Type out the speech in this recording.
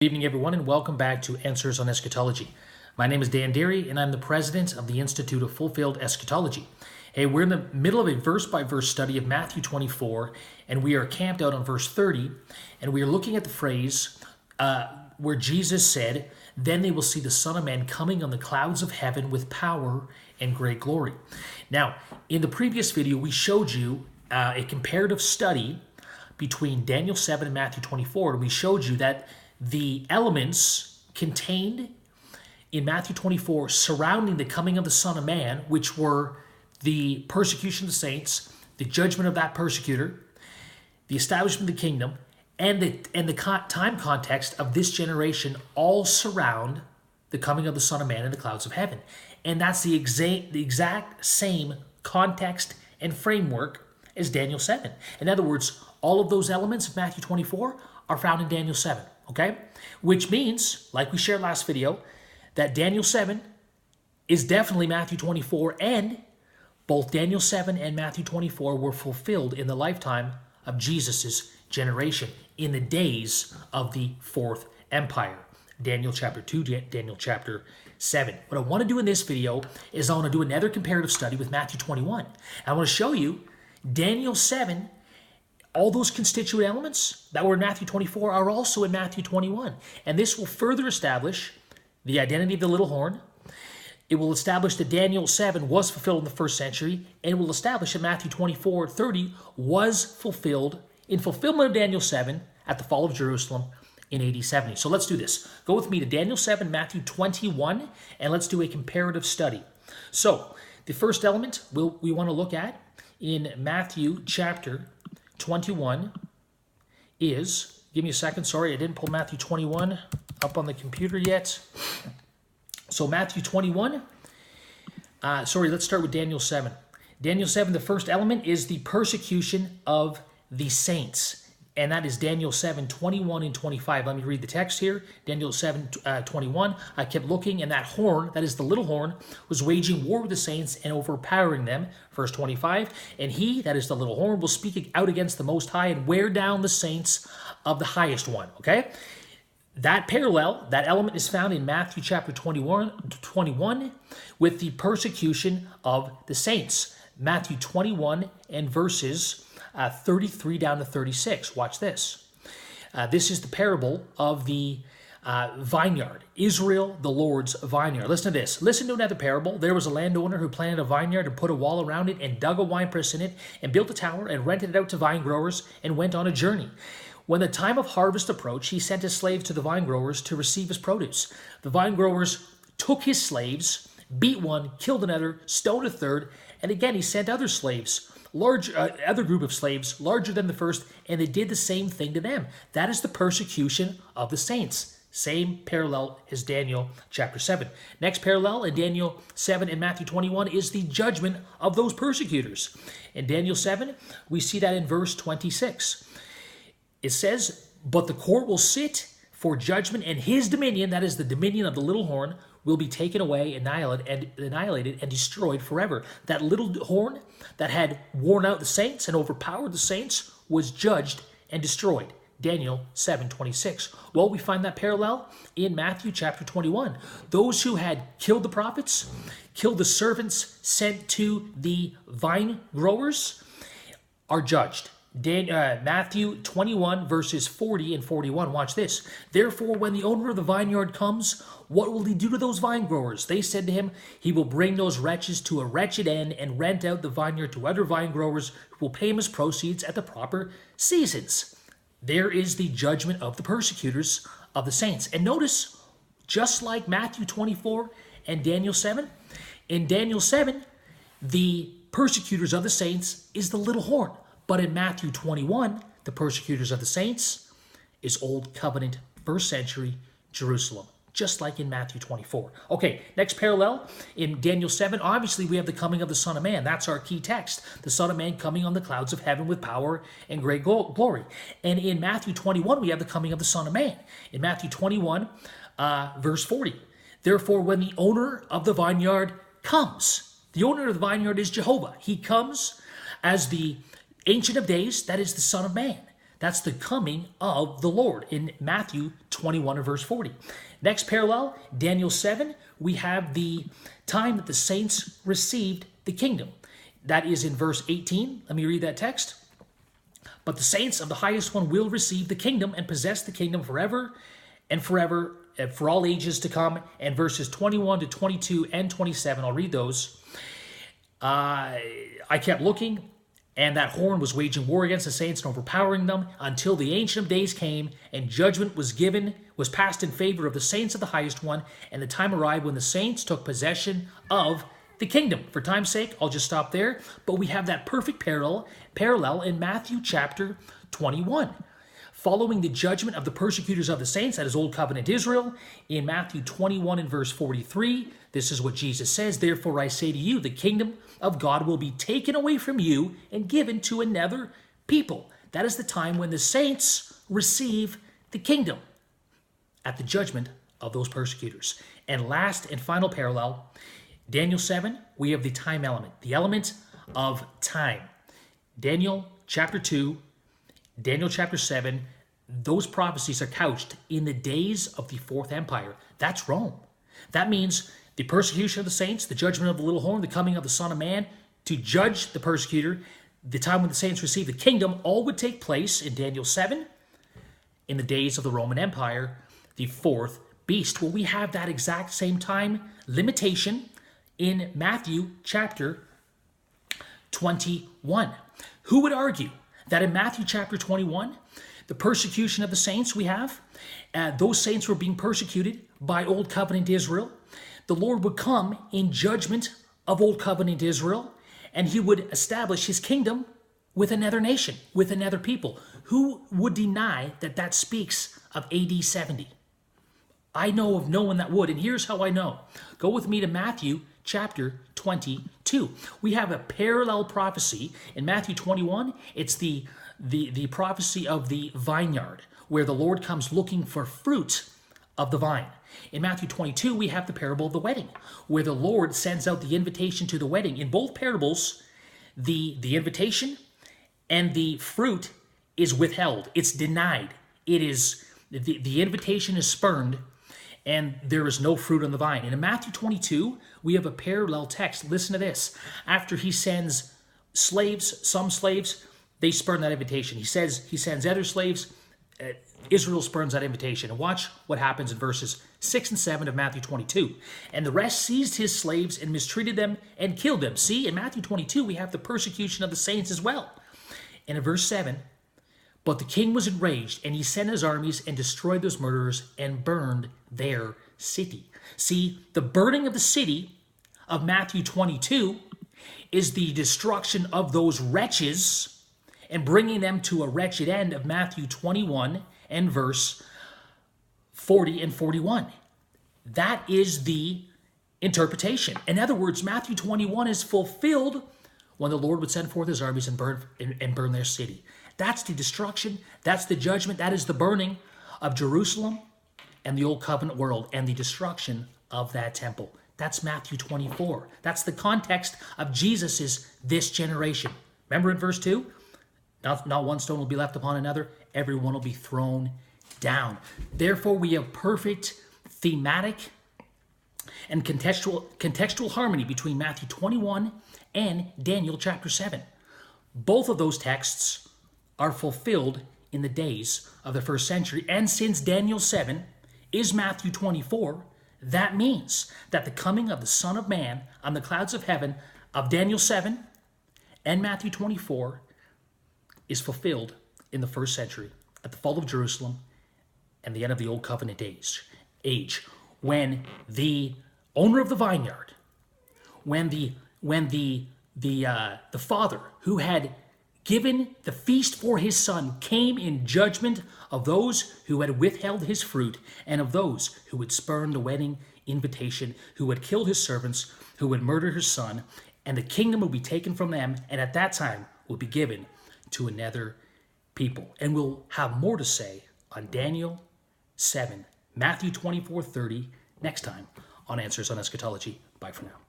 Good evening, everyone, and welcome back to Answers on Eschatology. My name is Dan Derry, and I'm the president of the Institute of Fulfilled Eschatology. Hey, we're in the middle of a verse-by-verse study of Matthew 24, and we are camped out on verse 30, and we are looking at the phrase where Jesus said, "Then they will see the Son of Man coming on the clouds of heaven with power and great glory." Now, in the previous video, we showed you a comparative study between Daniel 7 and Matthew 24, and we showed you that the elements contained in Matthew 24 surrounding the coming of the Son of Man, which were the persecution of the saints, the judgment of that persecutor, the establishment of the kingdom, and the time context of this generation, all surround the coming of the Son of Man in the clouds of heaven. And that's the exact same context and framework as Daniel 7. In other words, all of those elements of Matthew 24 are found in Daniel 7. Okay? Which means, like we shared last video, that Daniel 7 is definitely Matthew 24, and both Daniel 7 and Matthew 24 were fulfilled in the lifetime of Jesus' generation, in the days of the Fourth Empire. Daniel chapter 2, Daniel chapter 7. What I want to do in this video is I want to do another comparative study with Matthew 21. I want to show you Daniel 7. All those constituent elements that were in Matthew 24 are also in Matthew 21. And this will further establish the identity of the little horn. It will establish that Daniel 7 was fulfilled in the first century, and it will establish that Matthew 24:30 was fulfilled in fulfillment of Daniel 7 at the fall of Jerusalem in AD 70. So let's do this. Go with me to Daniel 7, Matthew 21, and let's do a comparative study. So the first element we want to look at in Matthew chapter 21 is, give me a second, sorry, I didn't pull Matthew 21 up on the computer yet. So Matthew 21, let's start with Daniel 7. Daniel 7, the first element is the persecution of the saints. And that is Daniel 7, 21 and 25. Let me read the text here. Daniel 7, 21. I kept looking, and that horn, that is the little horn, was waging war with the saints and overpowering them. Verse 25. And he, that is the little horn, will speak out against the Most High and wear down the saints of the highest one. Okay? That parallel, that element is found in Matthew chapter 21 with the persecution of the saints. Matthew 21 and verses 33 down to 36. Watch this. This is the parable of the vineyard. Israel, the Lord's vineyard. Listen to this. Listen to another parable. There was a landowner who planted a vineyard and put a wall around it and dug a winepress in it and built a tower and rented it out to vine growers and went on a journey. When the time of harvest approached, he sent his slaves to the vine growers to receive his produce. The vine growers took his slaves, beat one, killed another, stoned a third, and again he sent other slaves, other group of slaves, larger than the first, and they did the same thing to them. That is the persecution of the saints. Same parallel as Daniel chapter 7. Next parallel in Daniel 7 and Matthew 21 is the judgment of those persecutors. In Daniel 7, we see that in verse 26. It says, "But the court will sit for judgment, and his dominion," that is the dominion of the little horn, "will be taken away, annihilated, and destroyed forever." That little horn that had worn out the saints and overpowered the saints was judged and destroyed. Daniel 7:26. Well, we find that parallel in Matthew chapter 21. Those who had killed the prophets, killed the servants sent to the vine growers, are judged. Matthew 21 verses 40 and 41. Watch this. "Therefore, when the owner of the vineyard comes, what will he do to those vine growers? They said to him, he will bring those wretches to a wretched end and rent out the vineyard to other vine growers who will pay him his proceeds at the proper seasons." There is the judgment of the persecutors of the saints. And notice, just like Matthew 24 and Daniel 7, in Daniel 7, the persecutors of the saints is the little horn. But in Matthew 21, the persecutors of the saints is Old Covenant, first century Jerusalem, just like in Matthew 24. Okay, next parallel in Daniel 7, obviously we have the coming of the Son of Man. That's our key text. The Son of Man coming on the clouds of heaven with power and great glory. And in Matthew 21, we have the coming of the Son of Man. In Matthew 21, verse 40, "Therefore, when the owner of the vineyard comes," the owner of the vineyard is Jehovah. He comes as the Ancient of Days, that is the Son of Man. That's the coming of the Lord in Matthew 21 and verse 40. Next parallel, Daniel 7, we have the time that the saints received the kingdom. That is in verse 18. Let me read that text. But the saints of the highest one will receive the kingdom and possess the kingdom forever and forever, for all ages to come. And verses 21 to 22 and 27, I'll read those. I kept looking, and that horn was waging war against the saints and overpowering them until the Ancient of Days came, and judgment was passed in favor of the saints of the highest one, and the time arrived when the saints took possession of the kingdom. For time's sake, I'll just stop there, but we have that perfect parallel in Matthew chapter 21. Following the judgment of the persecutors of the saints, that is Old Covenant Israel, in Matthew 21 and verse 43, this is what Jesus says, "Therefore I say to you, the kingdom of God will be taken away from you and given to another people." That is the time when the saints receive the kingdom at the judgment of those persecutors. And last and final parallel, Daniel 7, we have the time element, the element of time. Daniel chapter 2, Daniel chapter 7, those prophecies are couched in the days of the Fourth Empire. That's Rome. That means the persecution of the saints, the judgment of the little horn, the coming of the Son of Man to judge the persecutor, the time when the saints receive the kingdom, all would take place in Daniel 7 in the days of the Roman Empire, the fourth beast. Well, we have that exact same time limitation in Matthew chapter 21. Who would argue that in Matthew chapter 21, the persecution of the saints we have, those saints were being persecuted by Old Covenant Israel. The Lord would come in judgment of Old Covenant Israel, and he would establish his kingdom with another nation, with another people. Who would deny that that speaks of AD 70? I know of no one that would, and here's how I know. Go with me to Matthew chapter 22. We have a parallel prophecy in Matthew 21. It's the prophecy of the vineyard, where the Lord comes looking for fruit of the vine. In Matthew 22, we have the parable of the wedding, where the Lord sends out the invitation to the wedding. In both parables, the invitation and the fruit is withheld. It's denied. It is the invitation is spurned, and there is no fruit on the vine. And in Matthew 22, we have a parallel text. Listen to this. After he sends slaves, some slaves, they spurn that invitation. He sends other slaves. Israel spurns that invitation. And watch what happens in verses 6 and 7 of Matthew 22. "And the rest seized his slaves and mistreated them and killed them." See, in Matthew 22, we have the persecution of the saints as well. And in verse 7, "But the king was enraged, and he sent his armies and destroyed those murderers and burned their city." See, the burning of the city of Matthew 22 is the destruction of those wretches and bringing them to a wretched end of Matthew 21 and verse 40 and 41. That is the interpretation. In other words, Matthew 21 is fulfilled when the Lord would send forth his armies and burn their city. That's the destruction. That's the judgment. That is the burning of Jerusalem and the Old Covenant world and the destruction of that temple. That's Matthew 24. That's the context of Jesus' this generation. Remember in verse 2? Not one stone will be left upon another. Every one will be thrown down. Therefore, we have perfect thematic and contextual harmony between Matthew 21 and Daniel chapter 7. Both of those texts are fulfilled in the days of the first century. And since Daniel 7 is Matthew 24, that means that the coming of the Son of Man on the clouds of heaven of Daniel 7 and Matthew 24 is fulfilled in the first century at the fall of Jerusalem and the end of the Old Covenant age, when the owner of the vineyard, when the father who had given the feast for his son came in judgment of those who had withheld his fruit and of those who had spurned the wedding invitation, who had killed his servants, who had murdered his son, and the kingdom would be taken from them, and at that time will be given to another people. And we'll have more to say on Daniel 7, Matthew 24:30 next time on Answers on Eschatology. Bye for now.